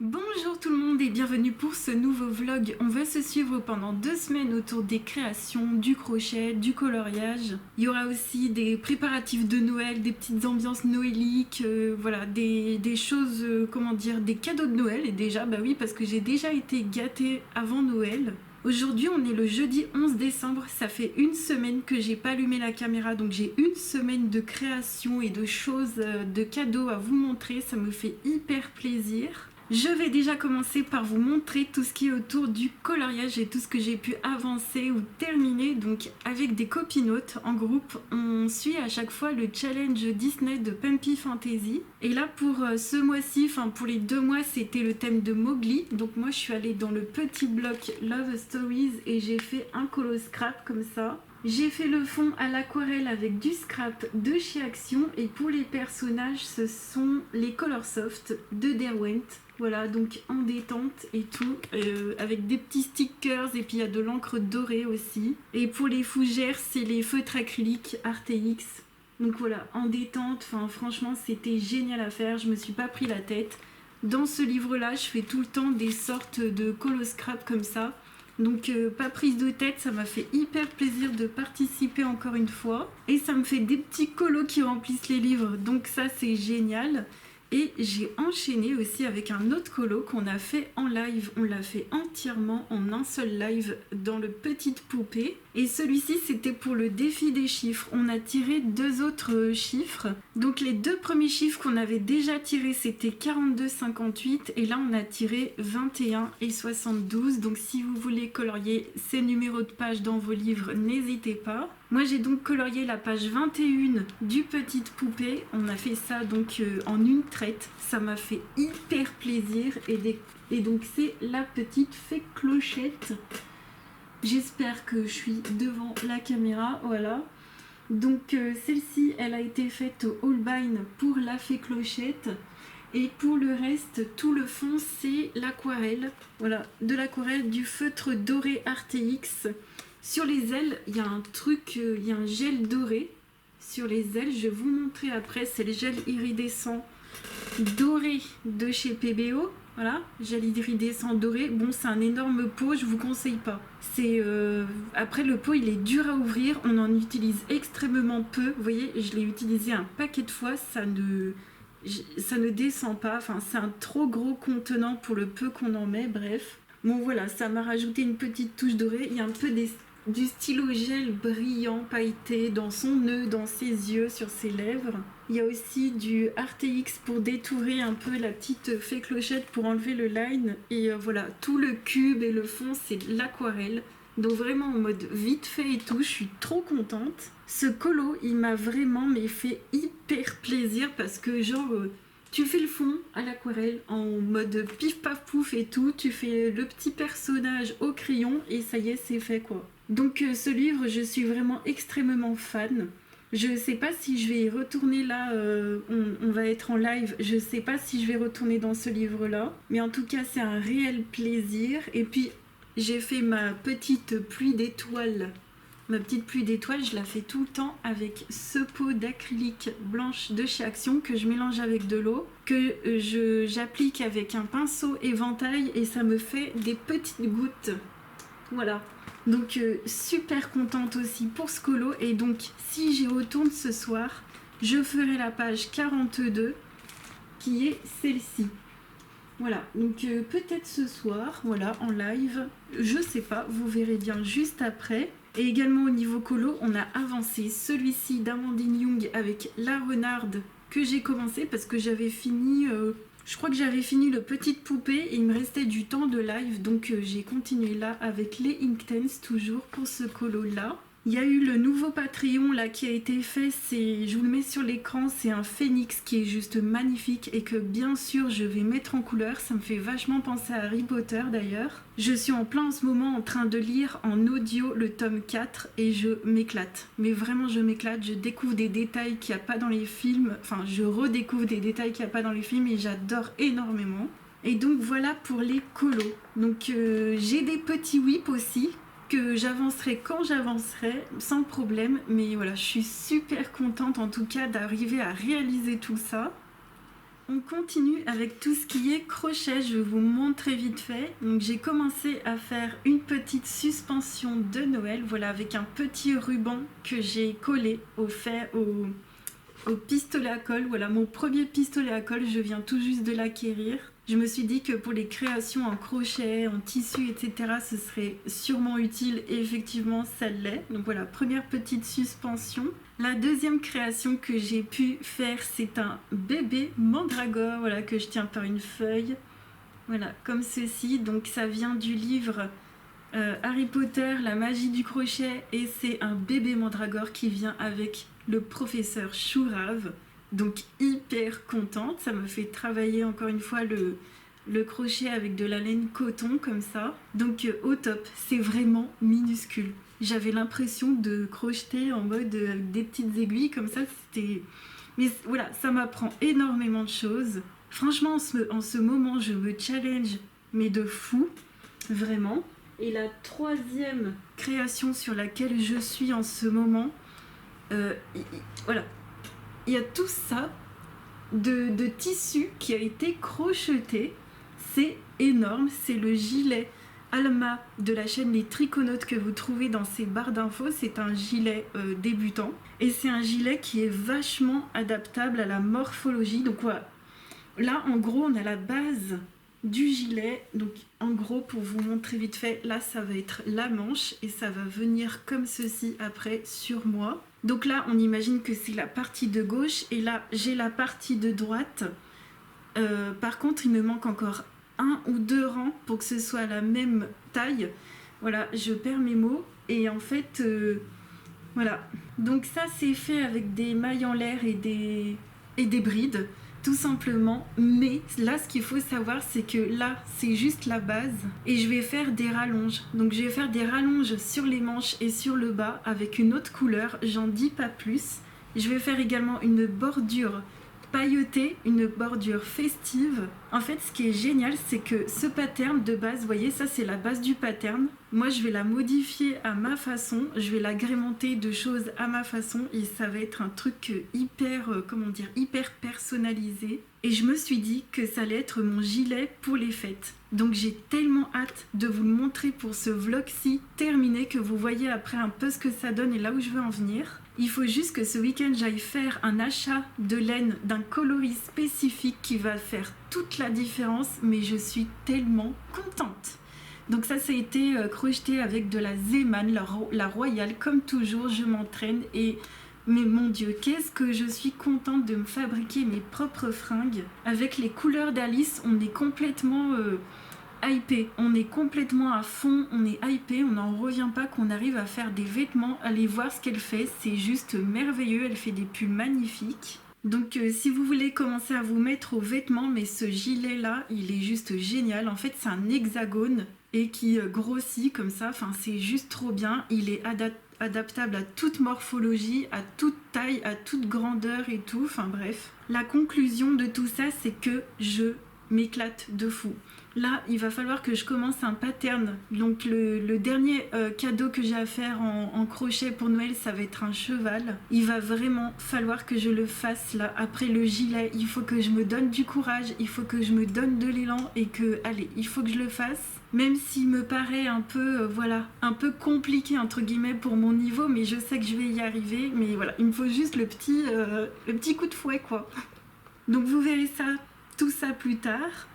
Bonjour tout le monde et bienvenue pour ce nouveau vlog. On va se suivre pendant 2 semaines autour des créations, du crochet, du coloriage. Il y aura aussi des préparatifs de Noël, des petites ambiances noéliques, voilà, des choses, comment dire, des cadeaux de Noël. Et déjà, bah oui, parce que j'ai déjà été gâtée avant Noël. Aujourd'hui on est le jeudi 11 décembre, ça fait une semaine que j'ai pas allumé la caméra, donc j'ai une semaine de création et de choses, de cadeaux à vous montrer, ça me fait hyper plaisir. Je vais déjà commencer par vous montrer tout ce qui est autour du coloriage et tout ce que j'ai pu avancer ou terminer. Donc avec des copinotes en groupe, on suit à chaque fois le challenge Disney de Pumpy Fantasy. Et là pour ce mois-ci, enfin pour les 2 mois, c'était le thème de Mowgli. Donc moi je suis allée dans le petit bloc Love Stories et j'ai fait un colo scrap comme ça. J'ai fait le fond à l'aquarelle avec du scrap de chez Action et pour les personnages ce sont les Color Soft de Derwent. Voilà, donc en détente et tout, avec des petits stickers et puis il y a de l'encre dorée aussi. Et pour les fougères, c'est les feutres acryliques RTX. Donc voilà, en détente, enfin franchement c'était génial à faire, je me suis pas pris la tête. Dans ce livre-là, je fais tout le temps des sortes de colo scrap comme ça. Donc pas prise de tête, ça m'a fait hyper plaisir de participer encore une fois. Et ça me fait des petits colos qui remplissent les livres, donc ça c'est génial. Et j'ai enchaîné aussi avec un autre colo qu'on a fait en live. On l'a fait entièrement en un seul live dans le Petite Poupée. Et celui-ci, c'était pour le défi des chiffres. On a tiré 2 autres chiffres. Donc les 2 premiers chiffres qu'on avait déjà tirés, c'était 42,58. Et là, on a tiré 21 et 72. Donc si vous voulez colorier ces numéros de page dans vos livres, n'hésitez pas. Moi, j'ai donc colorié la page 21 du Petite Poupée. On a fait ça donc en une traite. Ça m'a fait hyper plaisir. Et donc, c'est la petite fée Clochette. J'espère que je suis devant la caméra. Voilà. Donc, celle-ci, elle a été faite au Holbein pour la fée Clochette. Et pour le reste, tout le fond, c'est l'aquarelle. Voilà, de l'aquarelle, du feutre doré RTX. Sur les ailes, il y a un truc, il y a un gel doré sur les ailes. Je vais vous montrer après, c'est le gel iridescent doré de chez PBO. Voilà, gel iridescent doré. Bon, c'est un énorme pot, je vous conseille pas. Après, le pot, il est dur à ouvrir. On en utilise extrêmement peu. Vous voyez, je l'ai utilisé un paquet de fois. Ça ne descend pas. Enfin, c'est un trop gros contenant pour le peu qu'on en met. Bref. Bon, voilà, ça m'a rajouté une petite touche dorée. Il y a un peu du stylo gel brillant, pailleté dans son nœud, dans ses yeux, sur ses lèvres. Il y a aussi du RTX pour détourer un peu la petite fée Clochette pour enlever le line. Et voilà, tout le cube et le fond, c'est de l'aquarelle. Donc vraiment en mode vite fait et tout, je suis trop contente. Ce colo, il m'a vraiment fait hyper plaisir parce que genre... tu fais le fond à l'aquarelle en mode pif paf pouf et tout, tu fais le petit personnage au crayon et ça y est, c'est fait quoi. Donc ce livre, je suis vraiment extrêmement fan. Je sais pas si je vais y retourner là, on va être en live, je sais pas si je vais retourner dans ce livre là, mais en tout cas c'est un réel plaisir. Et puis j'ai fait ma petite pluie d'étoiles. Ma petite pluie d'étoiles, je la fais tout le temps avec ce pot d'acrylique blanche de chez Action que je mélange avec de l'eau, que j'applique avec un pinceau éventail et ça me fait des petites gouttes. Voilà. Donc super contente aussi pour ce colo. Et donc si j'y retourne ce soir, je ferai la page 42 qui est celle-ci. Voilà, donc peut-être ce soir, voilà, en live, je sais pas, vous verrez bien juste après. Et également au niveau colo, on a avancé celui-ci d'Amandine Young avec la renarde que j'ai commencé parce que j'avais fini, je crois que j'avais fini le Petite Poupée et il me restait du temps de live, donc j'ai continué là avec les Inktense toujours pour ce colo là. Il y a eu le nouveau Patreon là qui a été fait, je vous le mets sur l'écran, c'est un phénix qui est juste magnifique et que bien sûr je vais mettre en couleur, ça me fait vachement penser à Harry Potter d'ailleurs. Je suis en plein en ce moment en train de lire en audio le tome 4 et je m'éclate, mais vraiment je m'éclate, je découvre des détails qu'il n'y a pas dans les films, enfin je redécouvre des détails qu'il n'y a pas dans les films et j'adore énormément. Et donc voilà pour les colos. Donc j'ai des petits whips aussi, que j'avancerai quand j'avancerai sans problème, mais voilà, je suis super contente en tout cas d'arriver à réaliser tout ça. On continue avec tout ce qui est crochet, je vais vous montrer vite fait. Donc j'ai commencé à faire une petite suspension de Noël, voilà, avec un petit ruban que j'ai collé au pistolet à colle. Voilà, mon premier pistolet à colle, je viens tout juste de l'acquérir. Je me suis dit que pour les créations en crochet, en tissu, etc., ce serait sûrement utile et effectivement ça l'est. Donc voilà, première petite suspension. La deuxième création que j'ai pu faire, c'est un bébé mandragore, voilà, que je tiens par une feuille. Voilà, comme ceci. Donc ça vient du livre Harry Potter, la magie du crochet, et c'est un bébé mandragore qui vient avec le professeur Chourave. Donc hyper contente, ça me fait travailler encore une fois le crochet avec de la laine coton comme ça. Donc au top, c'est vraiment minuscule. J'avais l'impression de crocheter en mode des petites aiguilles comme ça, c'était... Mais voilà, ça m'apprend énormément de choses. Franchement, en ce moment, je me challenge, mais de fou, vraiment. Et la troisième création sur laquelle je suis en ce moment, voilà, il y a tout ça de tissu qui a été crocheté. C'est énorme, c'est le gilet Alma de la chaîne Les Triconautes que vous trouvez dans ces barres d'infos. C'est un gilet débutant et c'est un gilet qui est vachement adaptable à la morphologie. Donc voilà, là en gros on a la base du gilet. Donc en gros, pour vous montrer vite fait, là ça va être la manche et ça va venir comme ceci après sur moi. Donc là on imagine que c'est la partie de gauche et là j'ai la partie de droite. Par contre il me manque encore 1 ou 2 rangs pour que ce soit la même taille. Voilà, je perds mes mots et en fait voilà, donc ça c'est fait avec des mailles en l'air et des brides tout simplement. Mais là ce qu'il faut savoir, c'est que là c'est juste la base et je vais faire des rallonges. Donc je vais faire des rallonges sur les manches et sur le bas avec une autre couleur, j'en dis pas plus. Je vais faire également une bordure pailletée, une bordure festive. En fait ce qui est génial, c'est que ce pattern de base, vous voyez, ça c'est la base du pattern. Moi je vais la modifier à ma façon, je vais l'agrémenter de choses à ma façon et ça va être un truc hyper, comment dire, hyper personnalisé. Et je me suis dit que ça allait être mon gilet pour les fêtes. Donc j'ai tellement hâte de vous le montrer pour ce vlog-ci terminé, que vous voyez après un peu ce que ça donne et là où je veux en venir. Il faut juste que ce week-end j'aille faire un achat de laine d'un coloris spécifique qui va faire toute la différence, mais je suis tellement contente. Donc ça a été crocheté avec de la Zeman, la royale, comme toujours je m'entraîne et... Mais mon Dieu, qu'est-ce que je suis contente de me fabriquer mes propres fringues. Avec les couleurs d'Alice, on est complètement hypé. On est complètement à fond, on est hypé. On n'en revient pas qu'on arrive à faire des vêtements. Allez voir ce qu'elle fait, c'est juste merveilleux. Elle fait des pulls magnifiques. Donc si vous voulez commencer à vous mettre aux vêtements, mais ce gilet là, il est juste génial. En fait, c'est un hexagone et qui grossit comme ça. Enfin, c'est juste trop bien. Il est adaptable à toute morphologie, à toute taille, à toute grandeur et tout. Enfin bref. La conclusion de tout ça, c'est que je m'éclate de fou. Là, il va falloir que je commence un pattern. Donc le dernier cadeau que j'ai à faire en crochet pour Noël, ça va être un cheval. Il va vraiment falloir que je le fasse là. Après le gilet, il faut que je me donne du courage, il faut que je me donne de l'élan et que, allez, il faut que je le fasse. Même s'il me paraît un peu, voilà, un peu compliqué entre guillemets pour mon niveau, mais je sais que je vais y arriver. Mais voilà, il me faut juste le petit coup de fouet quoi. Donc vous verrez ça, tout ça plus tard.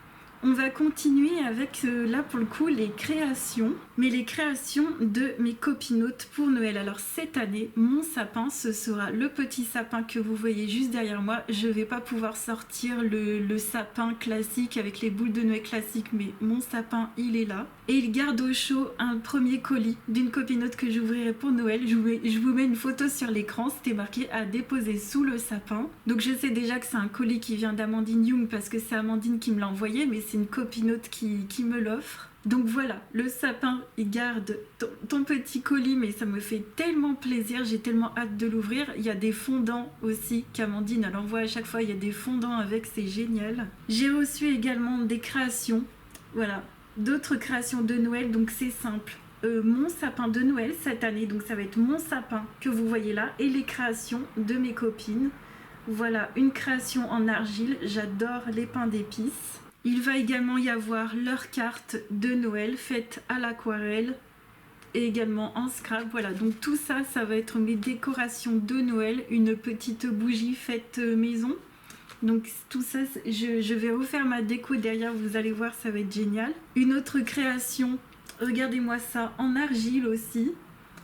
On va continuer avec, là pour le coup, les créations. Mais les créations de mes copinotes pour Noël. Alors cette année, mon sapin, ce sera le petit sapin que vous voyez juste derrière moi. Je vais pas pouvoir sortir le sapin classique avec les boules de Noël classiques, mais mon sapin, il est là. Et il garde au chaud un premier colis d'une copinote que j'ouvrirai pour Noël. Je vous mets une photo sur l'écran, c'était marqué à déposer sous le sapin. Donc je sais déjà que c'est un colis qui vient d'Amandine Young parce que c'est Amandine qui me l'a envoyé, mais c'est une copinote qui me l'offre. Donc voilà, le sapin, il garde ton petit colis, mais ça me fait tellement plaisir, j'ai tellement hâte de l'ouvrir. Il y a des fondants aussi qu'Amandine elle envoie à chaque fois, il y a des fondants avec, c'est génial. J'ai reçu également des créations, voilà, d'autres créations de Noël, donc c'est simple. Mon sapin de Noël cette année, donc ça va être mon sapin que vous voyez là, et les créations de mes copines. Voilà, une création en argile, j'adore les pains d'épices. Il va également y avoir leur carte de Noël faite à l'aquarelle et également en scrap. Voilà, donc tout ça, ça va être mes décorations de Noël. Une petite bougie faite maison. Donc tout ça, je vais refaire ma déco derrière, vous allez voir, ça va être génial. Une autre création, regardez-moi ça, en argile aussi.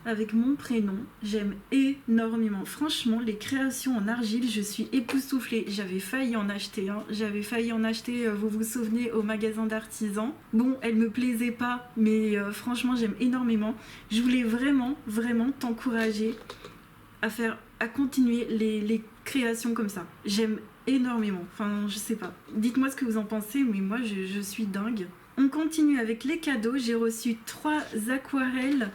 avec mon prénom. J'aime énormément. Franchement, les créations en argile, je suis époustouflée. J'avais failli en acheter un. J'avais failli en acheter, vous vous souvenez, au magasin d'artisans. Bon, elle me plaisait pas, mais franchement, j'aime énormément. Je voulais vraiment, vraiment t'encourager à continuer les créations comme ça. J'aime énormément. Enfin, je sais pas. Dites-moi ce que vous en pensez, mais moi, je suis dingue. On continue avec les cadeaux. J'ai reçu 3 aquarelles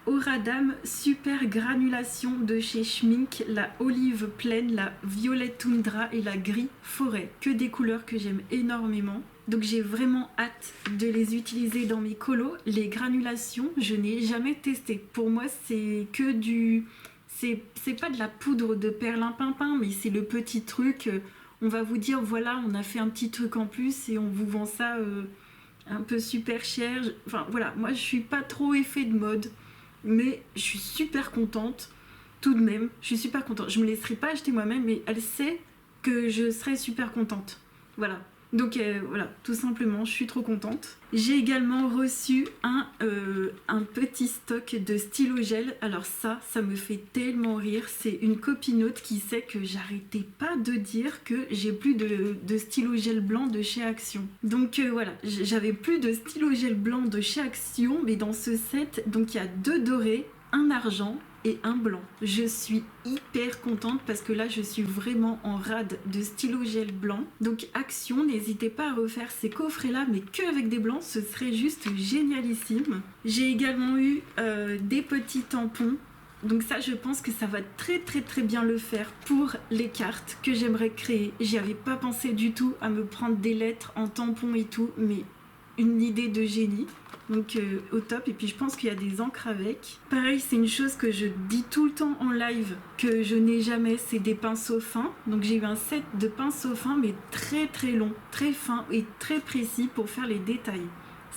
Auradam Super Granulation de chez Schmink, la olive pleine, la violette toundra et la gris forêt. Que des couleurs que j'aime énormément. Donc j'ai vraiment hâte de les utiliser dans mes colos. Les granulations, je n'ai jamais testé. Pour moi, c'est que du... C'est pas de la poudre de perlimpinpin, mais c'est le petit truc. On va vous dire, voilà, on a fait un petit truc en plus et on vous vend ça un peu super cher. Enfin voilà, moi je suis pas trop effet de mode, mais je suis super contente. Tout de même, je suis super contente. Je me laisserai pas acheter moi-même, mais elle sait que je serai super contente. Voilà. Donc voilà, tout simplement, je suis trop contente. J'ai également reçu un petit stock de stylo gel. Alors ça me fait tellement rire. C'est une copinote qui sait que j'arrêtais pas de dire que j'ai plus de stylo gel blanc de chez Action. Donc voilà, j'avais plus de stylo gel blanc de chez Action, mais dans ce set, donc il y a 2 dorés, un argent et un blanc. Je suis hyper contente parce que là je suis vraiment en rade de stylo gel blanc. Donc Action, n'hésitez pas à refaire ces coffrets là, mais que avec des blancs, ce serait juste génialissime. J'ai également eu des petits tampons. Donc ça, je pense que ça va très bien le faire pour les cartes que j'aimerais créer. J'y avais pas pensé du tout à me prendre des lettres en tampon et tout, mais une idée de génie. Donc au top. Et puis je pense qu'il y a des encres avec. Pareil, c'est une chose que je dis tout le temps en live que je n'ai jamais, c'est des pinceaux fins. Donc j'ai eu un set de pinceaux fins, mais très long, très fin et très précis pour faire les détails.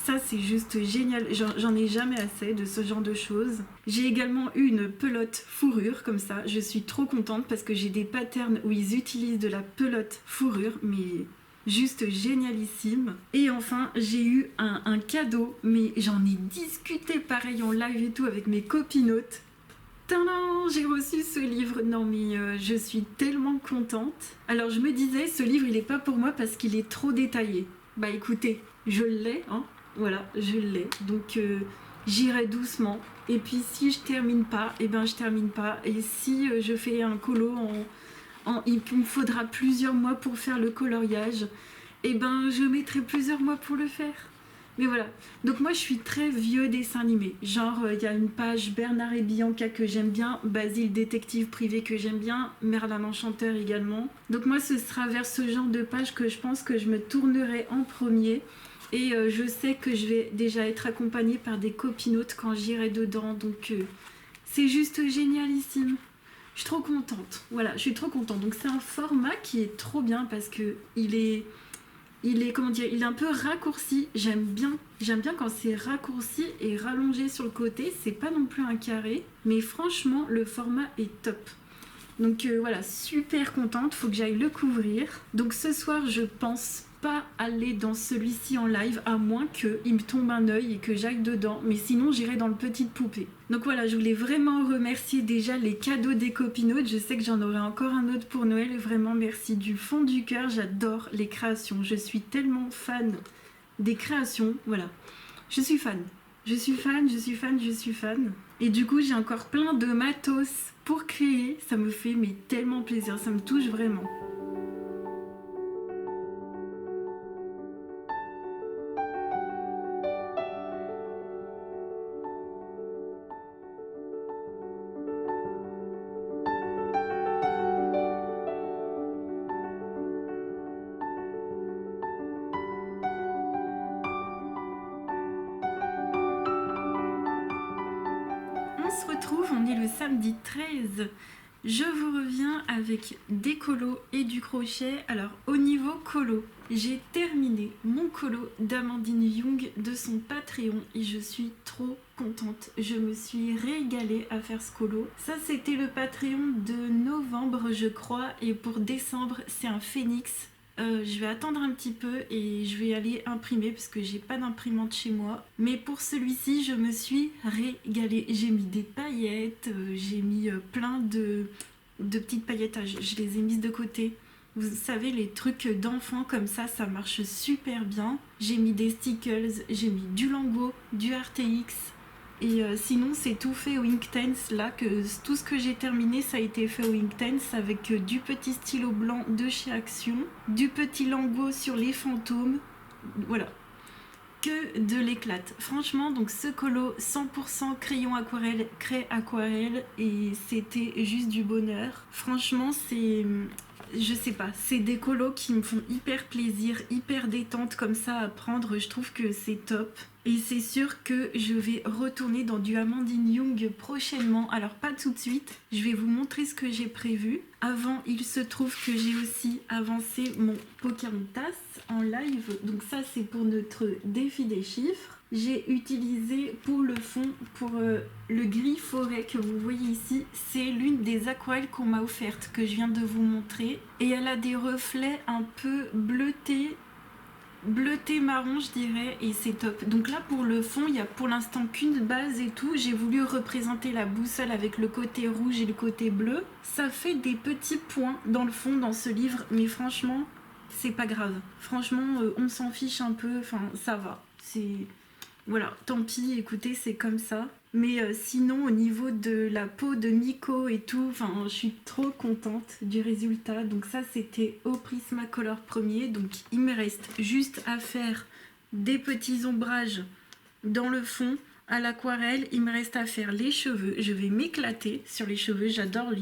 Ça c'est juste génial, j'en ai jamais assez de ce genre de choses. J'ai également eu une pelote fourrure comme ça, je suis trop contente parce que j'ai des patterns où ils utilisent de la pelote fourrure, mais juste génialissime. Et enfin j'ai eu un cadeau, mais j'en ai discuté pareil en live et tout avec mes copinotes. Tadam, j'ai reçu ce livre. Non mais je suis tellement contente. Alors je me disais, ce livre il est pas pour moi parce qu'il est trop détaillé. Bah écoutez, je l'ai, hein. Voilà, je l'ai. Donc j'irai doucement. Et puis si je termine pas, et ben je termine pas. Et si je fais un colo il me faudra plusieurs mois pour faire le coloriage, et ben je mettrai plusieurs mois pour le faire. Mais voilà. Donc moi je suis très vieux dessin animé. Genre il y a une page Bernard et Bianca que j'aime bien, Basile détective privé que j'aime bien, Merlin l'enchanteur également. Donc moi ce sera vers ce genre de page que je pense que je me tournerai en premier. Et je sais que je vais déjà être accompagnée par des copinotes quand j'irai dedans. Donc c'est juste génialissime. Je suis trop contente. Voilà, je suis trop contente. Donc c'est un format qui est trop bien parce que il est comment dire, il est un peu raccourci. J'aime bien quand c'est raccourci et rallongé sur le côté. C'est pas non plus un carré, mais franchement le format est top. Donc voilà, super contente. Faut que j'aille le couvrir. Donc ce soir je pense pas aller dans celui-ci en live, à moins qu'il me tombe un œil et que j'aille dedans, mais sinon j'irai dans le petite poupée. Donc voilà, je voulais vraiment remercier déjà les cadeaux des copinotes. Je sais que j'en aurai encore un autre pour Noël, et vraiment merci du fond du cœur. J'adore les créations, je suis tellement fan des créations. Voilà, je suis fan. Et du coup j'ai encore plein de matos pour créer. Ça me fait mais tellement plaisir, ça me touche vraiment. On se retrouve, on est le samedi 13. Je vous reviens avec des colos et du crochet. Alors au niveau colo, j'ai terminé mon colo d'Amandine Young de son Patreon et je suis trop contente. Je me suis régalée à faire ce colo. Ça c'était le Patreon de novembre je crois, et pour décembre c'est un phénix je vais attendre un petit peu et je vais aller imprimer parce que j'ai pas d'imprimante chez moi. Mais pour celui-ci, je me suis régalée. J'ai mis des paillettes, j'ai mis plein de petites paillettes. Je les ai mises de côté. Vous savez, les trucs d'enfants comme ça marche super bien. J'ai mis des stickers, j'ai mis du Lango, du RTX. Et sinon, c'est tout fait au Inktense. Là, tout ce que j'ai terminé, ça a été fait au Inktense avec du petit stylo blanc de chez Action, du petit Lango sur les fantômes. Voilà, que de l'éclate. Franchement, donc ce colo 100% crayon aquarelle, craie aquarelle, et c'était juste du bonheur. Franchement, je sais pas, c'est des colos qui me font hyper plaisir, hyper détente comme ça à prendre, je trouve que c'est top. Et c'est sûr que je vais retourner dans du Amandine Young prochainement. Alors pas tout de suite, je vais vous montrer ce que j'ai prévu. Avant, il se trouve que j'ai aussi avancé mon Pocahontas en live. Donc ça, c'est pour notre défi des chiffres. J'ai utilisé pour le fond, pour le gris forêt que vous voyez ici, c'est l'une des aquarelles qu'on m'a offerte, que je viens de vous montrer. Et elle a des reflets un peu bleutés marron, je dirais, et c'est top. Donc là, pour le fond, il y a pour l'instant qu'une base et tout. J'ai voulu représenter la boussole avec le côté rouge et le côté bleu. Ça fait des petits points dans le fond, dans ce livre, mais franchement, c'est pas grave. Franchement, on s'en fiche un peu, enfin, ça va. Voilà, tant pis, écoutez, c'est comme ça. Mais sinon, au niveau de la peau de Miko et tout, je suis trop contente du résultat. Donc ça, c'était au Prismacolor premier. Donc il me reste juste à faire des petits ombrages dans le fond à l'aquarelle. Il me reste à faire les cheveux. Je vais m'éclater sur les cheveux. J'adore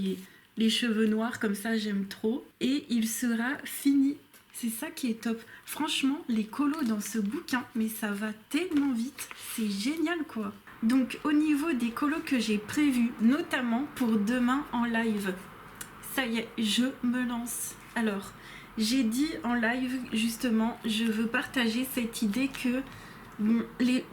les cheveux noirs, comme ça, j'aime trop. Et il sera fini. C'est ça qui est top. Franchement, les colos dans ce bouquin, mais ça va tellement vite. C'est génial, quoi. Donc, au niveau des colos que j'ai prévus, notamment pour demain en live, ça y est, je me lance. Alors, j'ai dit en live, justement, je veux partager cette idée que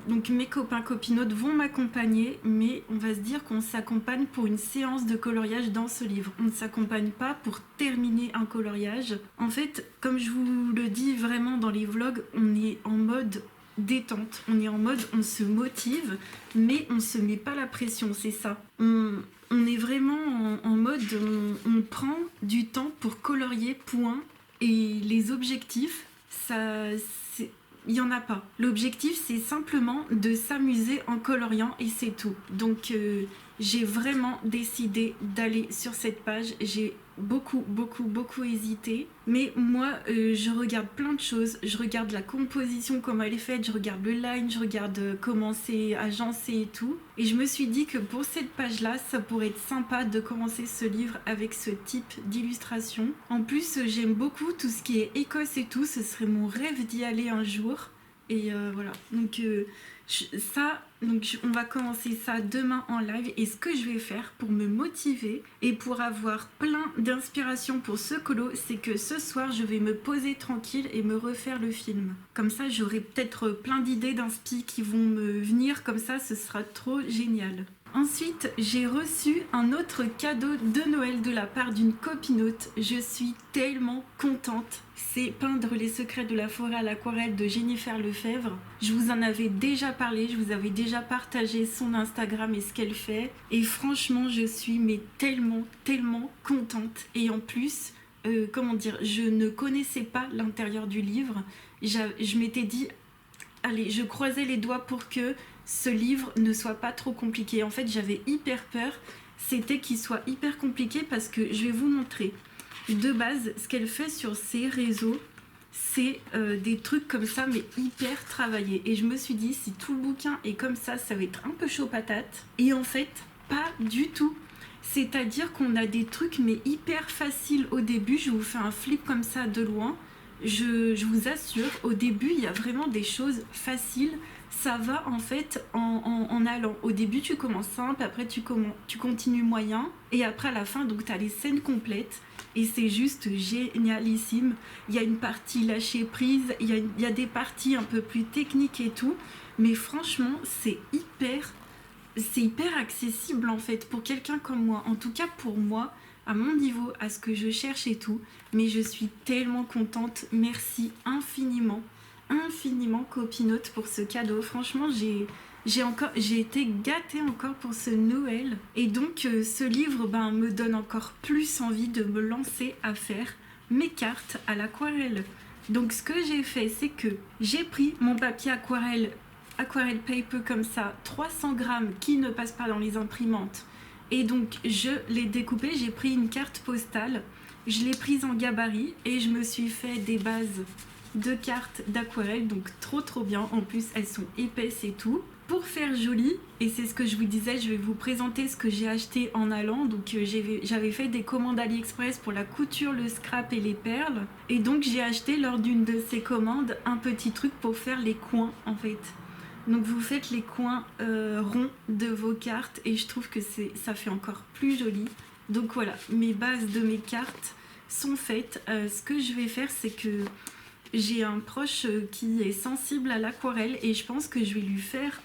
donc mes copains copinotes vont m'accompagner, mais on va se dire qu'on s'accompagne pour une séance de coloriage dans ce livre. On ne s'accompagne pas pour terminer un coloriage. En fait, comme je vous le dis vraiment dans les vlogs, on est en mode détente, on est en mode on se motive, mais on se met pas la pression, c'est ça. On est vraiment en mode on prend du temps pour colorier, point. Et les objectifs, il n'y en a pas. L'objectif, c'est simplement de s'amuser en coloriant et c'est tout. Donc, j'ai vraiment décidé d'aller sur cette page. J'ai beaucoup hésité. Mais moi, je regarde plein de choses. Je regarde la composition, comment elle est faite. Je regarde le line, je regarde comment c'est agencé et tout. Et je me suis dit que pour cette page-là, ça pourrait être sympa de commencer ce livre avec ce type d'illustration. En plus, j'aime beaucoup tout ce qui est Écosse et tout. Ce serait mon rêve d'y aller un jour. Et voilà. Donc, on va commencer ça demain en live. Et ce que je vais faire pour me motiver et pour avoir plein d'inspiration pour ce colo, c'est que ce soir, je vais me poser tranquille et me refaire le film. Comme ça, j'aurai peut-être plein d'idées d'inspi qui vont me venir. Comme ça, ce sera trop génial. Ensuite, j'ai reçu un autre cadeau de Noël de la part d'une copinote. Je suis tellement contente. C'est Peindre les secrets de la forêt à l'aquarelle de Jennifer Lefebvre. Je vous en avais déjà parlé, je vous avais déjà partagé son Instagram et ce qu'elle fait. Et franchement, je suis tellement contente. Et en plus, je ne connaissais pas l'intérieur du livre. Je m'étais dit, allez, je croisais les doigts pour que ce livre ne soit pas trop compliqué. En fait, j'avais hyper peur, c'était qu'il soit hyper compliqué parce que je vais vous montrer. De base, ce qu'elle fait sur ses réseaux, c'est des trucs comme ça, mais hyper travaillés. Et je me suis dit, si tout le bouquin est comme ça va être un peu chaud patate. Et en fait, pas du tout. C'est-à-dire qu'on a des trucs, mais hyper faciles au début. Je vous fais un flip comme ça de loin. Je vous assure, au début, il y a vraiment des choses faciles. Ça va en fait en allant. Au début, tu commences simple, après tu continues moyen, et après à la fin, donc tu as les scènes complètes, et c'est juste génialissime. Il y a une partie lâcher prise, il y a des parties un peu plus techniques et tout, mais franchement, c'est hyper accessible en fait pour quelqu'un comme moi. En tout cas pour moi, à mon niveau, à ce que je cherche et tout. Mais je suis tellement contente. Merci infiniment, infiniment Copinote pour ce cadeau. Franchement, j'ai été gâtée encore pour ce Noël. Et donc, ce livre me donne encore plus envie de me lancer à faire mes cartes à l'aquarelle. Donc, ce que j'ai fait, c'est que j'ai pris mon papier aquarelle paper comme ça, 300 grammes qui ne passe pas dans les imprimantes. Et donc, je l'ai découpé, j'ai pris une carte postale, je l'ai prise en gabarit et je me suis fait des bases de cartes d'aquarelle, donc trop bien. En plus, elles sont épaisses et tout. Pour faire joli, et c'est ce que je vous disais, je vais vous présenter ce que j'ai acheté en allant. Donc j'avais fait des commandes AliExpress pour la couture, le scrap et les perles. Et donc j'ai acheté lors d'une de ces commandes un petit truc pour faire les coins en fait. Donc vous faites les coins ronds de vos cartes et je trouve que ça fait encore plus joli. Donc voilà, mes bases de mes cartes sont faites. Ce que je vais faire, c'est que j'ai un proche qui est sensible à l'aquarelle et je pense que je vais lui faire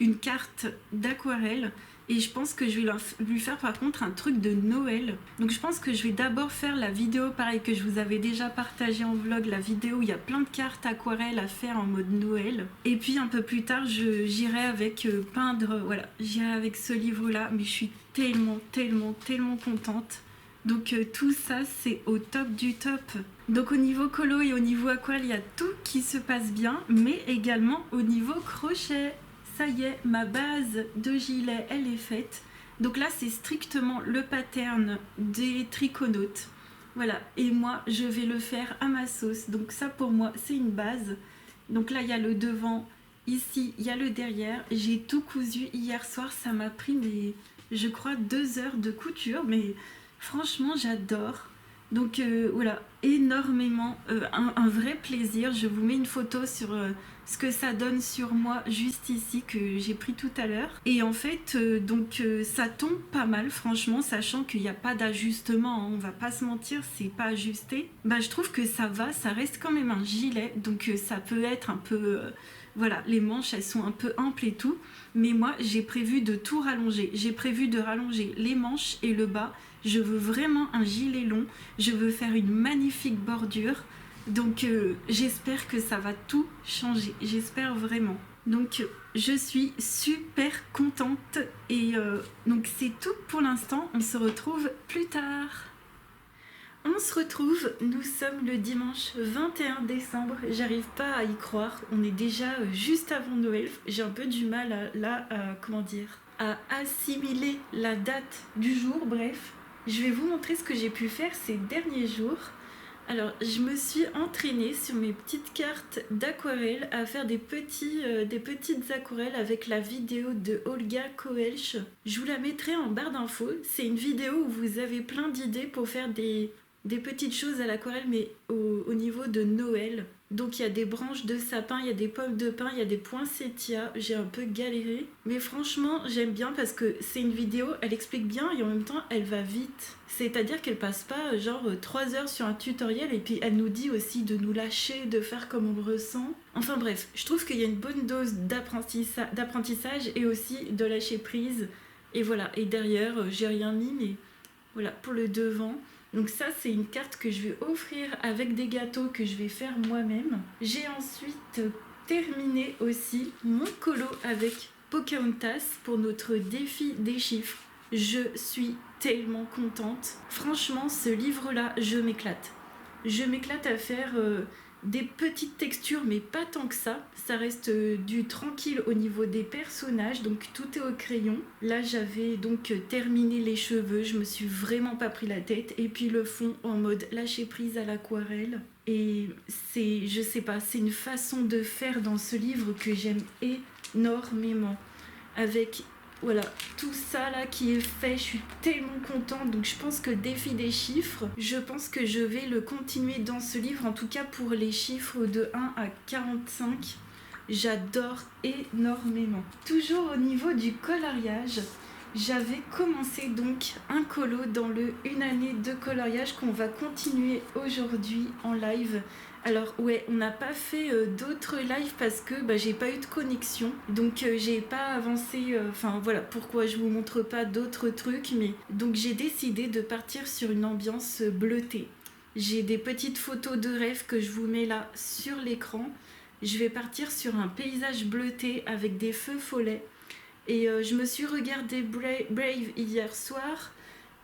une carte d'aquarelle et je pense que je vais lui faire par contre un truc de Noël. Donc je pense que je vais d'abord faire la vidéo pareil que je vous avais déjà partagé en vlog, la vidéo où il y a plein de cartes aquarelles à faire en mode Noël. Et puis un peu plus tard j'irai avec peindre, voilà, j'irai avec ce livre là, mais je suis tellement contente. Donc tout ça c'est au top du top. Donc au niveau colo et au niveau aquarelle, il y a tout qui se passe bien, mais également au niveau crochet. Ça y est, ma base de gilet, elle est faite. Donc là, c'est strictement le pattern des triconautes. Voilà, et moi, je vais le faire à ma sauce. Donc ça, pour moi, c'est une base. Donc là, il y a le devant. Ici, il y a le derrière. J'ai tout cousu hier soir. Ça m'a pris, je crois, 2 heures de couture. Mais franchement, j'adore. Donc voilà, énormément, un vrai plaisir. Je vous mets une photo sur ce que ça donne sur moi juste ici que j'ai pris tout à l'heure. Et en fait, ça tombe pas mal franchement, sachant qu'il n'y a pas d'ajustement, hein, on va pas se mentir, c'est pas ajusté. Je trouve que ça va, ça reste quand même un gilet, donc ça peut être un peu... voilà, les manches elles sont un peu amples et tout, mais moi j'ai prévu de tout rallonger. J'ai prévu de rallonger les manches et le bas. Je veux vraiment un gilet long, je veux faire une magnifique bordure. Donc j'espère que ça va tout changer, j'espère vraiment. Donc je suis super contente et donc c'est tout pour l'instant, on se retrouve plus tard. On se retrouve, nous sommes le dimanche 21 décembre, j'arrive pas à y croire, on est déjà juste avant Noël, j'ai un peu du mal à assimiler la date du jour, bref. Je vais vous montrer ce que j'ai pu faire ces derniers jours. Alors, je me suis entraînée sur mes petites cartes d'aquarelle à faire des petites aquarelles avec la vidéo de Olga Koelsch. Je vous la mettrai en barre d'infos. C'est une vidéo où vous avez plein d'idées pour faire des petites choses à l'aquarelle, mais au niveau de Noël. Donc il y a des branches de sapin, il y a des pommes de pin, il y a des poinsettias. J'ai un peu galéré. Mais franchement, j'aime bien parce que c'est une vidéo, elle explique bien et en même temps, elle va vite. C'est-à-dire qu'elle passe pas genre 3 heures sur un tutoriel et puis elle nous dit aussi de nous lâcher, de faire comme on le ressent. Enfin bref, je trouve qu'il y a une bonne dose d'apprentissage et aussi de lâcher prise. Et voilà, et derrière, j'ai rien mis, mais voilà, pour le devant. Donc ça, c'est une carte que je vais offrir avec des gâteaux que je vais faire moi-même. J'ai ensuite terminé aussi mon colo avec Pocahontas pour notre défi des chiffres. Je suis tellement contente. Franchement, ce livre-là, je m'éclate. Je m'éclate à faire des petites textures, mais pas tant que ça. Ça reste du tranquille au niveau des personnages, donc tout est au crayon. Là, j'avais donc terminé les cheveux, je me suis vraiment pas pris la tête. Et puis le fond en mode lâcher prise à l'aquarelle. Et c'est, je sais pas, c'est une façon de faire dans ce livre que j'aime énormément. Avec... voilà, tout ça là qui est fait, je suis tellement contente. Donc je pense que défi des chiffres, je pense que je vais le continuer dans ce livre, en tout cas pour les chiffres de 1 à 45. J'adore énormément. Toujours au niveau du coloriage, j'avais commencé donc un colo dans le 1 année de coloriage qu'on va continuer aujourd'hui en live Alors ouais, on n'a pas fait d'autres lives parce que j'ai pas eu de connexion. Donc j'ai pas avancé. Enfin voilà pourquoi je vous montre pas d'autres trucs. Mais donc j'ai décidé de partir sur une ambiance bleutée. J'ai des petites photos de rêve que je vous mets là sur l'écran. Je vais partir sur un paysage bleuté avec des feux follets. Et je me suis regardé Brave hier soir.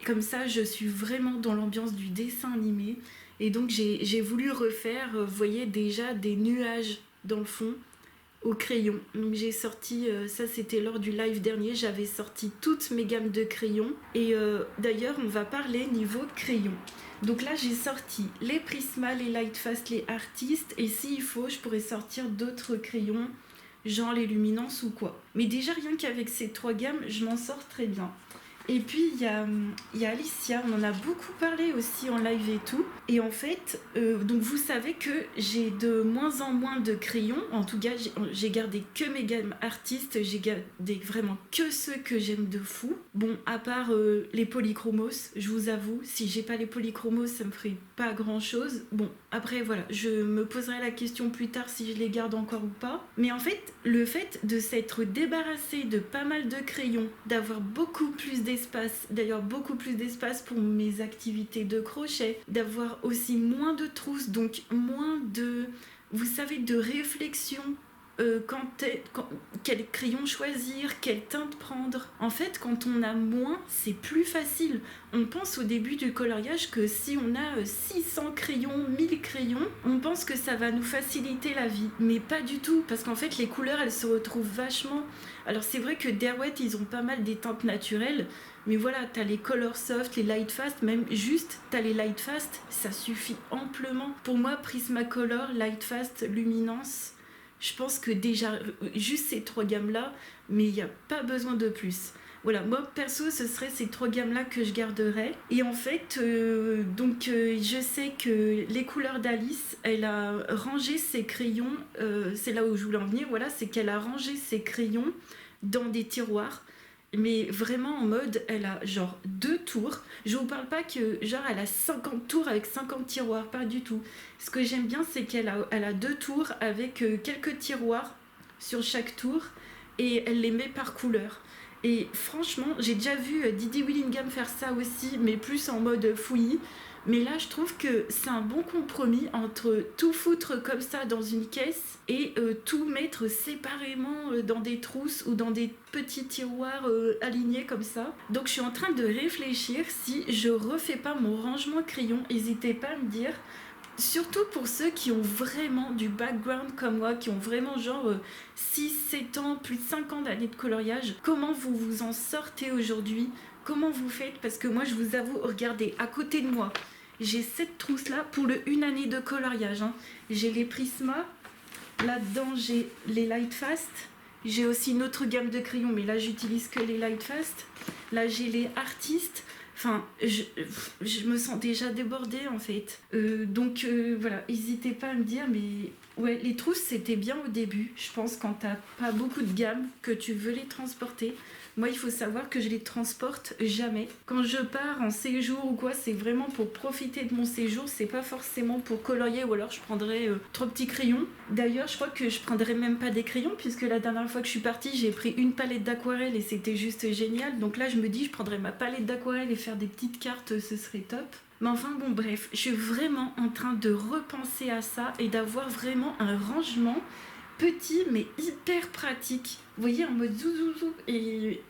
Comme ça, je suis vraiment dans l'ambiance du dessin animé. Et donc, j'ai voulu refaire, vous voyez, déjà des nuages dans le fond au crayon. Donc, j'ai sorti, ça c'était lors du live dernier, j'avais sorti toutes mes gammes de crayons. Et d'ailleurs, on va parler niveau crayon. Donc là, j'ai sorti les Prisma, les Lightfast, les Artistes. Et s'il faut, je pourrais sortir d'autres crayons, genre les Luminance ou quoi. Mais déjà, rien qu'avec ces 3 gammes, je m'en sors très bien. Et puis il y a Alicia, on en a beaucoup parlé aussi en live et tout. Et en fait, donc vous savez que j'ai de moins en moins de crayons. En tout cas, j'ai gardé que mes gammes artistes. J'ai gardé vraiment que ceux que j'aime de fou. Bon, à part les polychromos, je vous avoue, si j'ai pas les polychromos, ça me ferait pas grand chose. Bon, après voilà, je me poserai la question plus tard si je les garde encore ou pas. Mais en fait, le fait de s'être débarrassé de pas mal de crayons, d'avoir beaucoup plus d'espace, d'ailleurs beaucoup plus d'espace pour mes activités de crochet, d'avoir aussi moins de trousses, donc moins de, vous savez, de réflexion. Quel crayon choisir, quelle teinte prendre. En fait, quand on a moins, c'est plus facile. On pense au début du coloriage que si on a 600 crayons, 1000 crayons, on pense que ça va nous faciliter la vie. Mais pas du tout, parce qu'en fait, les couleurs, elles se retrouvent vachement. Alors c'est vrai que Derwent, ils ont pas mal des teintes naturelles, mais voilà, t'as les Color Soft, les Light Fast, même juste, t'as les Light Fast, ça suffit amplement. Pour moi, Prismacolor, Light Fast, Luminance, je pense que déjà, juste ces 3 gammes-là, mais il n'y a pas besoin de plus. Voilà, moi perso, ce serait ces 3 gammes-là que je garderais. Et en fait, je sais que les couleurs d'Alice, elle a rangé ses crayons, c'est là où je voulais en venir, voilà, c'est qu'elle a rangé ses crayons dans des tiroirs. Mais vraiment en mode, elle a genre 2 tours. Je vous parle pas que genre elle a 50 tours avec 50 tiroirs, pas du tout. Ce que j'aime bien, c'est qu'elle a 2 tours avec quelques tiroirs sur chaque tour et elle les met par couleur. Et franchement, j'ai déjà vu Didi Willingham faire ça aussi, mais plus en mode fouillis. Mais là, je trouve que c'est un bon compromis entre tout foutre comme ça dans une caisse et tout mettre séparément dans des trousses ou dans des petits tiroirs alignés comme ça. Donc, je suis en train de réfléchir si je refais pas mon rangement crayon. N'hésitez pas à me dire. Surtout pour ceux qui ont vraiment du background comme moi, qui ont vraiment genre 6, 7 ans, plus de 5 ans d'années de coloriage, comment vous vous en sortez aujourd'hui? Comment vous faites? Parce que moi, je vous avoue, regardez, à côté de moi, j'ai cette trousse-là pour le 1 année de coloriage. Hein. J'ai les Prisma, là-dedans, j'ai les Lightfast. J'ai aussi une autre gamme de crayons, mais là, j'utilise que les Lightfast. Là, j'ai les Artistes. Enfin, je me sens déjà débordée en fait. Voilà, n'hésitez pas à me dire, mais ouais, les trousses c'était bien au début. Je pense quand t'as pas beaucoup de gamme, que tu veux les transporter. Moi, il faut savoir que je les transporte jamais. Quand je pars en séjour ou quoi, c'est vraiment pour profiter de mon séjour. C'est pas forcément pour colorier ou alors je prendrais 3 petits crayons. D'ailleurs, je crois que je prendrais même pas des crayons puisque la dernière fois que je suis partie, j'ai pris une palette d'aquarelle et c'était juste génial. Donc là, je me dis, je prendrais ma palette d'aquarelle et faire des petites cartes, ce serait top. Mais enfin bon, bref, je suis vraiment en train de repenser à ça et d'avoir vraiment un rangement petit mais hyper pratique. Vous voyez, en mode zouzouzou. Et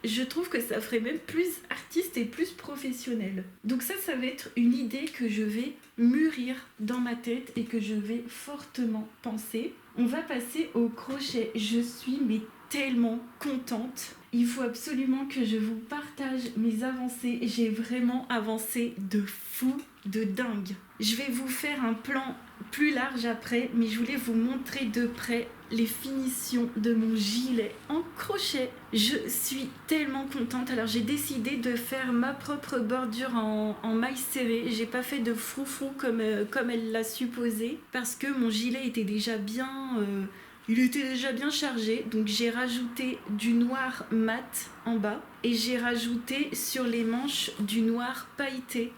je trouve que ça ferait même plus artiste et plus professionnel. Donc ça va être une idée que je vais mûrir dans ma tête et que je vais fortement penser. On va passer au crochet. Je suis mais tellement contente. Il faut absolument que je vous partage mes avancées. J'ai vraiment avancé de fou, de dingue. Je vais vous faire un plan plus large après, mais je voulais vous montrer de près les finitions de mon gilet en crochet. Je suis tellement contente. Alors j'ai décidé de faire ma propre bordure en maille serrée. J'ai pas fait de froufrou comme elle l'a supposé parce que mon gilet était déjà bien... il était déjà bien chargé, donc j'ai rajouté du noir mat en bas et j'ai rajouté sur les manches du noir pailleté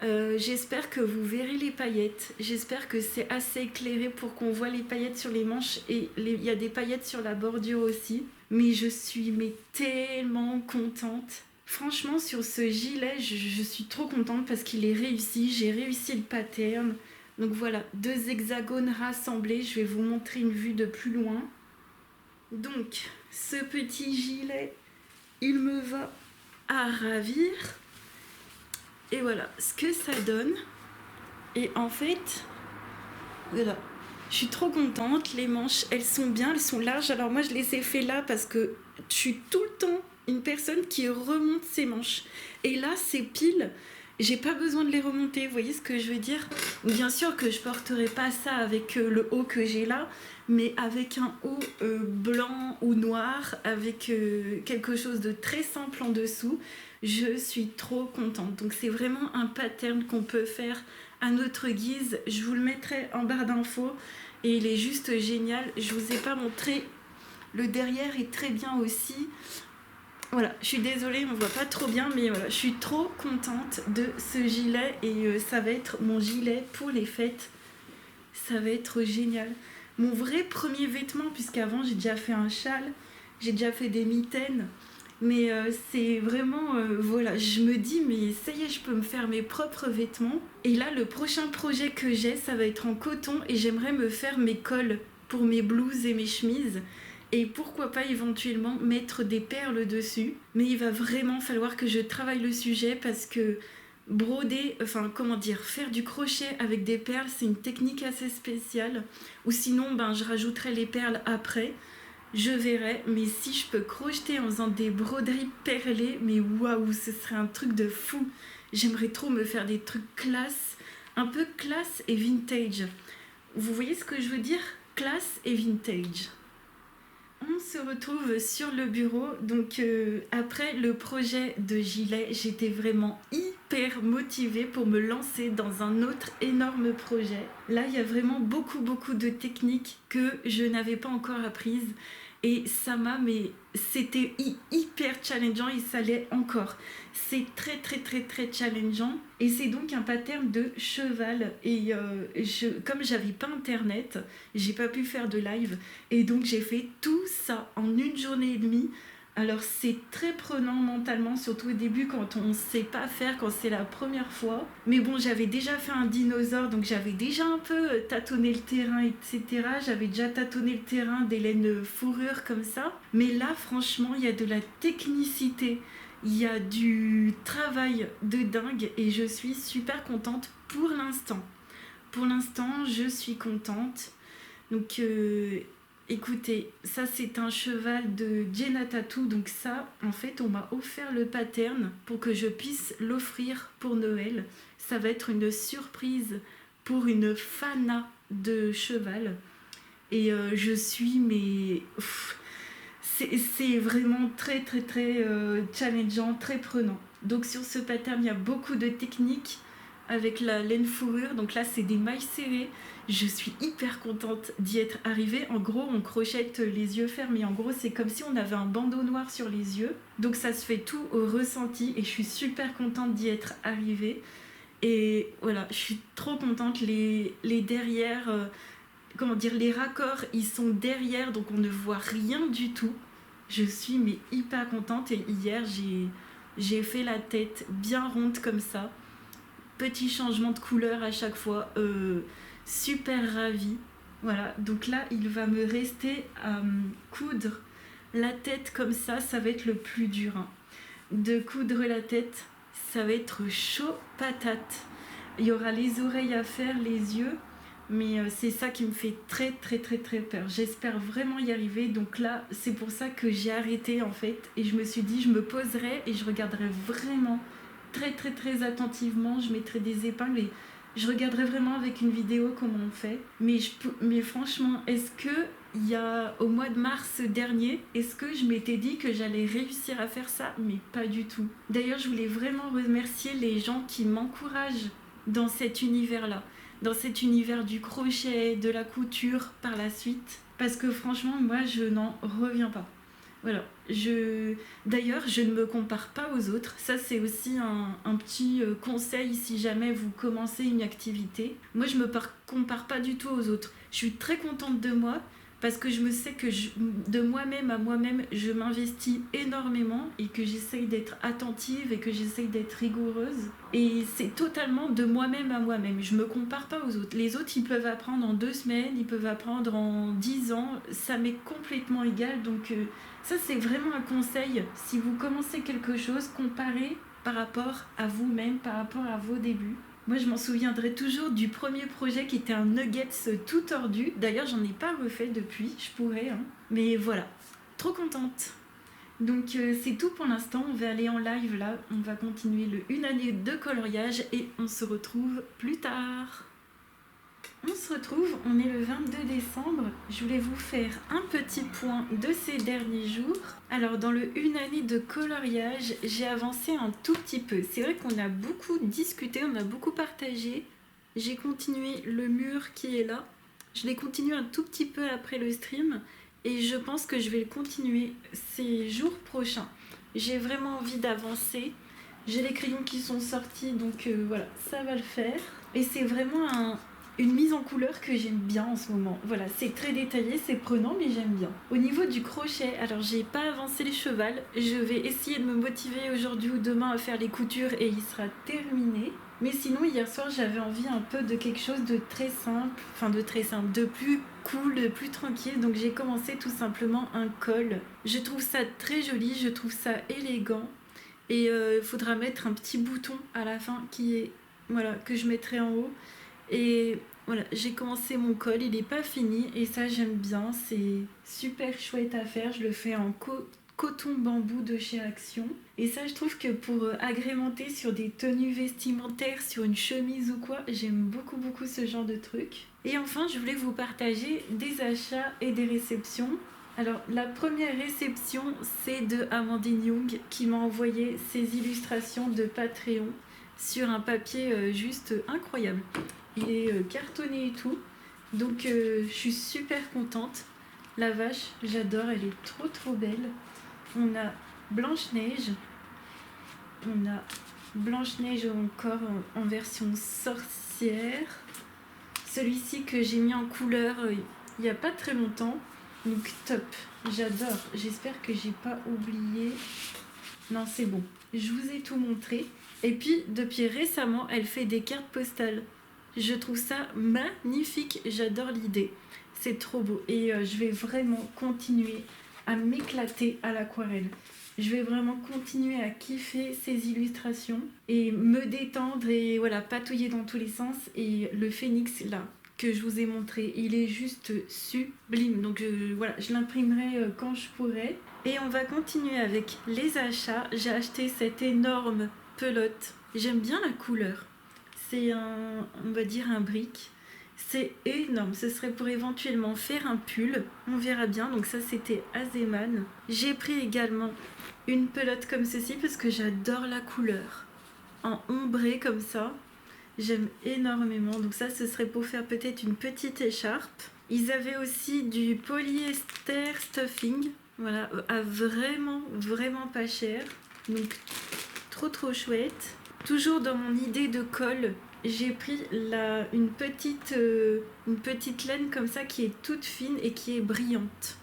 J'espère que vous verrez les paillettes. J'espère que c'est assez éclairé pour qu'on voit les paillettes sur les manches et il y a des paillettes sur la bordure aussi. Mais je suis tellement contente. Franchement, sur ce gilet, je suis trop contente parce qu'il est réussi. J'ai réussi le pattern. Donc voilà, 2 hexagones rassemblés. Je vais vous montrer une vue de plus loin. Donc, ce petit gilet, il me va à ravir. Et voilà ce que ça donne. Et en fait, voilà, je suis trop contente. Les manches, elles sont bien, elles sont larges. Alors moi, je les ai fait là parce que je suis tout le temps une personne qui remonte ses manches. Et là, c'est pile. J'ai pas besoin de les remonter, vous voyez ce que je veux dire? Bien sûr que je porterai pas ça avec le haut que j'ai là, mais avec un haut blanc ou noir, avec quelque chose de très simple en dessous, je suis trop contente. Donc c'est vraiment un pattern qu'on peut faire à notre guise. Je vous le mettrai en barre d'infos et il est juste génial. Je vous ai pas montré, le derrière est très bien aussi. Voilà, je suis désolée, on voit pas trop bien, mais voilà, je suis trop contente de ce gilet et ça va être mon gilet pour les fêtes. Ça va être génial. Mon vrai premier vêtement, puisqu'avant j'ai déjà fait un châle, j'ai déjà fait des mitaines, mais c'est vraiment, voilà, je me dis, mais ça y est, je peux me faire mes propres vêtements. Et là, le prochain projet que j'ai, ça va être en coton et j'aimerais me faire mes cols pour mes blouses et mes chemises. Et pourquoi pas éventuellement mettre des perles dessus. Mais il va vraiment falloir que je travaille le sujet parce que broder, enfin comment dire, faire du crochet avec des perles, c'est une technique assez spéciale. Ou sinon, ben, je rajouterai les perles après. Je verrai, mais si je peux crocheter en faisant des broderies perlées, mais waouh, ce serait un truc de fou. J'aimerais trop me faire des trucs classe, un peu classe et vintage. Vous voyez ce que je veux dire? Classe et vintage. On se retrouve sur le bureau. Donc après le projet de gilet, j'étais vraiment hyper motivée pour me lancer dans un autre énorme projet. Là, il y a vraiment beaucoup de techniques que je n'avais pas encore apprises. Et ça m'a, mais c'était hyper challengeant et ça l'est encore. C'est très challengeant. Et c'est donc un pattern de cheval. Et comme j'avais pas internet, j'ai pas pu faire de live. Et donc j'ai fait tout ça en une journée et demie. Alors c'est très prenant mentalement, surtout au début quand on ne sait pas faire, quand c'est la première fois. Mais bon, j'avais déjà fait un dinosaure, donc j'avais déjà un peu tâtonné le terrain, etc. J'avais déjà tâtonné le terrain des laines fourrure comme ça. Mais là, franchement, il y a de la technicité, il y a du travail de dingue et je suis super contente pour l'instant. Pour l'instant, je suis contente. Donc écoutez, ça c'est un cheval de Jenna Tattoo, donc ça, en fait, on m'a offert le pattern pour que je puisse l'offrir pour Noël. Ça va être une surprise pour une fana de cheval. Et je suis, mais c'est vraiment très challengeant, très prenant. Donc sur ce pattern, il y a beaucoup de techniques avec la laine fourrure. Donc là, c'est des mailles serrées. Je suis hyper contente d'y être arrivée. En gros, on crochette les yeux fermés. En gros, c'est comme si on avait un bandeau noir sur les yeux. Donc ça se fait tout au ressenti et je suis super contente d'y être arrivée. Et voilà, je suis trop contente. Les derrière, comment dire, les raccords, ils sont derrière, donc on ne voit rien du tout. Je suis mais hyper contente et hier, j'ai fait la tête bien ronde comme ça. Petit changement de couleur à chaque fois. Super ravie. Voilà, donc là, il va me rester à coudre la tête comme ça va être le plus dur. Hein. De coudre la tête, ça va être chaud patate. Il y aura les oreilles à faire, les yeux, mais c'est ça qui me fait très peur. J'espère vraiment y arriver, donc là, c'est pour ça que j'ai arrêté en fait, et je me suis dit, je me poserai et je regarderai vraiment très attentivement, je mettrai des épingles et je regarderai vraiment avec une vidéo comment on fait. Mais franchement, est-ce que il y a au mois de mars dernier, est-ce que je m'étais dit que j'allais réussir à faire ça? Mais pas du tout. D'ailleurs, je voulais vraiment remercier les gens qui m'encouragent dans cet univers-là, dans cet univers du crochet, de la couture par la suite, parce que franchement, moi, je n'en reviens pas. Voilà, d'ailleurs, je ne me compare pas aux autres. Ça, c'est aussi un petit conseil si jamais vous commencez une activité. Moi, je me compare pas du tout aux autres. Je suis très contente de moi parce que je me sais que de moi-même à moi-même, je m'investis énormément et que j'essaye d'être attentive et que j'essaye d'être rigoureuse. Et c'est totalement de moi-même à moi-même. Je me compare pas aux autres. Les autres, ils peuvent apprendre en 2 semaines, ils peuvent apprendre en 10 ans. Ça m'est complètement égal. Donc, ça, c'est vraiment un conseil. Si vous commencez quelque chose, comparez par rapport à vous-même, par rapport à vos débuts. Moi, je m'en souviendrai toujours du premier projet qui était un nuggets tout tordu. D'ailleurs, j'en ai pas refait depuis, je pourrais, hein. Mais voilà, trop contente. Donc, c'est tout pour l'instant. On va aller en live là. On va continuer le 1 année de coloriage et on se retrouve plus tard. On se retrouve, on est le 22 décembre. Je voulais vous faire un petit point de ces derniers jours. Alors, dans le 1 année de coloriage, j'ai avancé un tout petit peu. C'est vrai qu'on a beaucoup discuté, on a beaucoup partagé. J'ai continué le mur qui est là. Je l'ai continué un tout petit peu après le stream. Et je pense que je vais le continuer ces jours prochains. J'ai vraiment envie d'avancer. J'ai les crayons qui sont sortis, donc voilà, ça va le faire. Et c'est vraiment une mise en couleur que j'aime bien en ce moment. Voilà, c'est très détaillé, c'est prenant, mais j'aime bien. Au niveau du crochet, alors j'ai pas avancé les chevals. Je vais essayer de me motiver aujourd'hui ou demain à faire les coutures et il sera terminé. Mais sinon, hier soir, j'avais envie un peu de quelque chose de très simple, de plus cool, de plus tranquille. Donc j'ai commencé tout simplement un col. Je trouve ça très joli, je trouve ça élégant. Et il faudra mettre un petit bouton à la fin que je mettrai en haut. Et voilà, j'ai commencé mon col, il n'est pas fini et ça j'aime bien, c'est super chouette à faire. Je le fais en coton bambou de chez Action. Et ça, je trouve que pour agrémenter sur des tenues vestimentaires, sur une chemise ou quoi, j'aime beaucoup beaucoup ce genre de truc. Et enfin, je voulais vous partager des achats et des réceptions. Alors, la première réception, c'est de Amandine Young qui m'a envoyé ses illustrations de Patreon sur un papier juste incroyable. Il est cartonné et tout, donc je suis super contente. La vache, j'adore, elle est trop trop belle. On a Blanche-Neige. On a Blanche-Neige encore en version sorcière. Celui-ci que j'ai mis en couleur il n'y a pas très longtemps. Donc top, j'adore. J'espère que j'ai pas oublié. Non, c'est bon. Je vous ai tout montré. Et puis, depuis récemment, elle fait des cartes postales. Je trouve ça magnifique. J'adore l'idée. C'est trop beau. Et je vais vraiment continuer à m'éclater à l'aquarelle. Je vais vraiment continuer à kiffer ces illustrations et me détendre et voilà, patouiller dans tous les sens. Et le phénix, là, que je vous ai montré, il est juste sublime. Donc voilà, je l'imprimerai quand je pourrai. Et on va continuer avec les achats. J'ai acheté cette énorme pelote. J'aime bien la couleur. C'est on va dire un brick. C'est énorme. Ce serait pour éventuellement faire un pull. On verra bien. Donc ça, c'était Azeman. J'ai pris également une pelote comme ceci parce que j'adore la couleur. En ombré comme ça. J'aime énormément. Donc ça, ce serait pour faire peut-être une petite écharpe. Ils avaient aussi du polyester stuffing. Voilà, à vraiment, vraiment pas cher. Donc, trop, trop chouette. Toujours dans mon idée de col, j'ai pris une petite laine comme ça qui est toute fine et qui est brillante.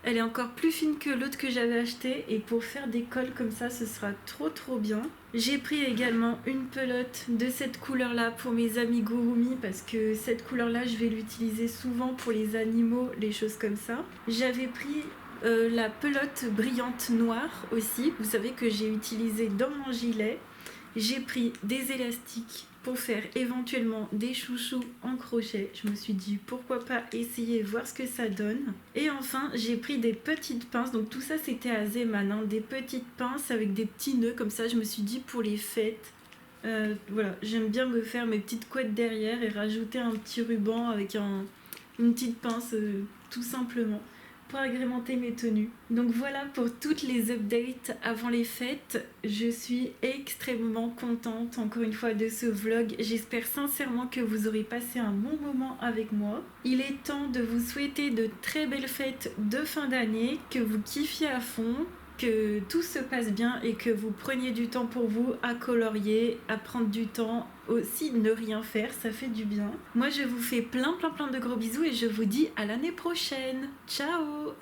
Elle est encore plus fine que l'autre que j'avais acheté et pour faire des cols comme ça, ce sera trop trop bien. J'ai pris également une pelote de cette couleur là pour mes amigurumi parce que cette couleur là je vais l'utiliser souvent pour les animaux, les choses comme ça. J'avais pris la pelote brillante noire aussi, vous savez que j'ai utilisé dans mon gilet. J'ai pris des élastiques pour faire éventuellement des chouchous en crochet. Je me suis dit pourquoi pas essayer, voir ce que ça donne. Et enfin, j'ai pris des petites pinces. Donc tout ça, c'était à Zeman, hein, des petites pinces avec des petits nœuds comme ça. Je me suis dit pour les fêtes. Voilà, j'aime bien me faire mes petites couettes derrière et rajouter un petit ruban avec une petite pince tout simplement. pour agrémenter mes tenues. Donc voilà pour toutes les updates avant les fêtes. Je suis extrêmement contente encore une fois de ce vlog. J'espère sincèrement que vous aurez passé un bon moment avec moi. Il est temps de vous souhaiter de très belles fêtes de fin d'année, que vous kiffiez à fond, que tout se passe bien et que vous preniez du temps pour vous à colorier, à prendre du temps aussi, ne rien faire, ça fait du bien. Moi je vous fais plein de gros bisous et je vous dis à l'année prochaine. Ciao!